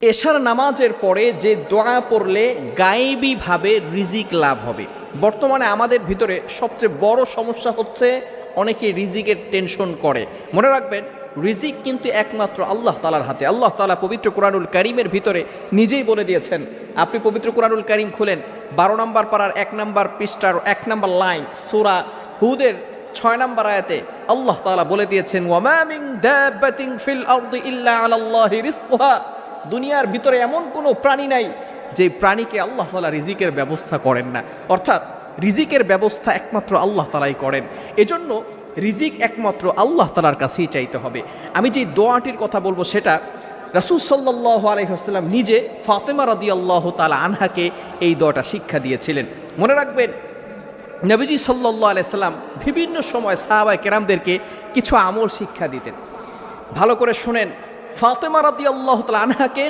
এশার নামাজের পরে যে দোয়া পড়লে গায়েবীভাবে রিজিক লাভ হবে। বর্তমানে আমাদের ভিতরে সবচেয়ে বড় সমস্যা হচ্ছে অনেকে রিজিকের টেনশন করে। মনে রাখবেন, রিজিক কিন্তু একমাত্র আল্লাহ তাআলার হাতে। আল্লাহ তাআলা পবিত্র কোরআনুল কারীমের ভিতরে নিজেই বলে দিয়েছেন। আপনি পবিত্র কোরআনুল কারীম খুলেন, 12 নম্বর পারার 1 নম্বর পৃষ্ঠার 1 নম্বর লাইন, সূরা হুদের 6 নম্বর আয়াতে আল্লাহ তাআলা বলে দিয়েছেন, ওয়ামা মিন দাব্বাতিন ফিল আরদি ইল্লা আলাল্লাহি রিজকুহা। দুনিয়ার ভিতরে এমন কোনো প্রাণী নাই যে প্রাণীকে আল্লাহ তাআলা রিজিকের ব্যবস্থা করেন না। অর্থাৎ রিজিকের ব্যবস্থা একমাত্র আল্লাহ তাআলাই করেন। এজন্য রিজিক একমাত্র আল্লাহ তাআলার কাছেই চাইতে হবে। আমি যে দোয়াটির কথা বলবো সেটা রাসূল সাল্লাল্লাহু আলাইহি ওয়াসাল্লাম নিজে ফাতেমা রাদিয়াল্লাহু তাআলা আনহাকে এই দোয়াটা শিক্ষা দিয়েছিলেন। মনে রাখবেন, নবীজি সাল্লাল্লাহু আলাইহি সাল্লাম বিভিন্ন সময় সাহাবায়ে কেরামদেরকে কিছু আমল শিক্ষা দিতেন। ভালো করে শুনেন, ফাতেমা রাদিয়াল্লাহু তাআলা আনহাকে